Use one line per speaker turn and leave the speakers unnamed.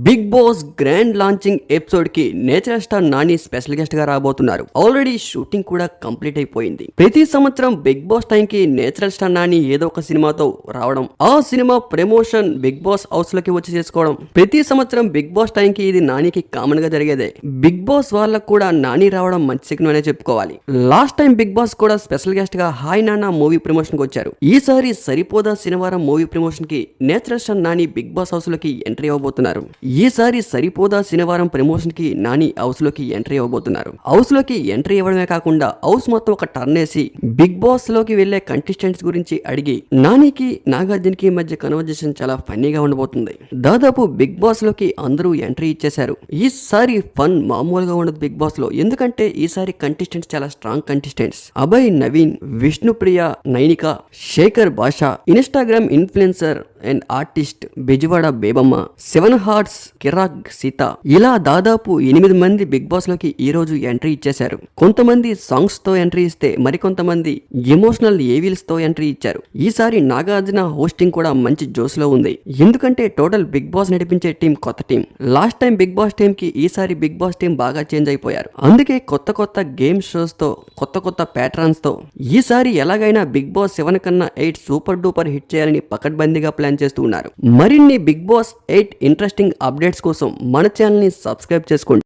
Big Boss grand launching episode కి natural star Nani special guest గా రాబోతున్నారు. ఆల్రెడీ షూటింగ్ కూడా కంప్లీట్ అయిపోయింది. ప్రతి సంవత్సరం బిగ్ బాస్ టైం కి నేచురల్ స్టార్ నాని ఏదో ఒక సినిమాతో రావడం, ఆ సినిమా ప్రమోషన్ బిగ్ బాస్ హౌస్ లోకి వచ్చి చేసుకోవడం, ప్రతి సంవత్సరం బిగ్ బాస్ టైం కి ఇది నానికి కామన్ గా జరిగేదే. బిగ్ బాస్ వాళ్ళకు కూడా నాని రావడం మంచి సిగ్నల్ అనే చెప్పుకోవాలి. లాస్ట్ టైం బిగ్ బాస్ కూడా స్పెషల్ గెస్ట్ గా హాయ్ నాన్న మూవీ ప్రమోషన్ కి వచ్చారు. ఈసారి సరిపోదా శనివారం మూవీ ప్రమోషన్ కి natural star Nani Bigg Boss house లోకి ఎంట్రీ అవ్వబోతున్నారు. ఈసారి సరిపోదా శనివారం ప్రమోషన్ కి నాని హౌస్ లోకి ఎంట్రీ అవ్వబోతున్నారు. హౌస్ లోకి ఎంట్రీ ఇవ్వడమే కాకుండా హౌస్ మొత్తం ఒక టర్న్ వేసి బిగ్ బాస్ లోకి వెళ్లే కంటెస్టెంట్స్ గురించి అడిగి నానికి నాగార్జునకి మధ్య కన్వర్జేషన్ చాలా ఫన్నీగా ఉండబోతుంది. దాదాపు బిగ్ బాస్ లోకి అందరూ ఎంట్రీ ఇచ్చేశారు. ఈసారి ఫన్ మామూలుగా ఉండదు బిగ్ బాస్ లో, ఎందుకంటే ఈసారి కంటెస్టెంట్స్ చాలా strong contestants. Abhay Naveen, Vishnupriya, Nainika, Shekar Basha, Instagram influencer and artist Bezawada Bebamma, 7 hearts Kiraak Seetha, ఇలా దాదాపు 8 మంది బిగ్ బాస్ లోకి ఈ రోజు ఎంట్రీ ఇచ్చేశారు. కొంతమంది సాంగ్స్ తో ఎంట్రీ ఇస్తే మరికొంతమంది ఎమోషనల్ ఏవిల్స్ తో ఎంట్రీ ఇచ్చారు. ఈసారి నాగార్జున హోస్టింగ్ కూడా మంచి జోస్ లో ఉంది, ఎందుకంటే టోటల్ బిగ్ బాస్ నడిపించే టీం కొత్త team. Last time Bigg Boss team కి ఈసారి బిగ్ బాస్ టీం బాగా చేంజ్ అయిపోయారు. అందుకే కొత్త కొత్త గేమ్ షోస్ తో, కొత్త కొత్త ప్యాటర్న్స్ తో ఈసారి ఎలాగైనా బిగ్ బాస్ 7 కన్నా 8 సూపర్ డూపర్ హిట్ చేయాలని పకడ్బందీగా ప్లాన్ చేస్తూ ఉన్నారు. మరిన్ని బిగ్ బాస్ 8 ఇంట్రెస్టింగ్ అప్డేట్స్ కోసం మన ఛానల్ ని సబ్స్క్రైబ్ చేసుకోండి.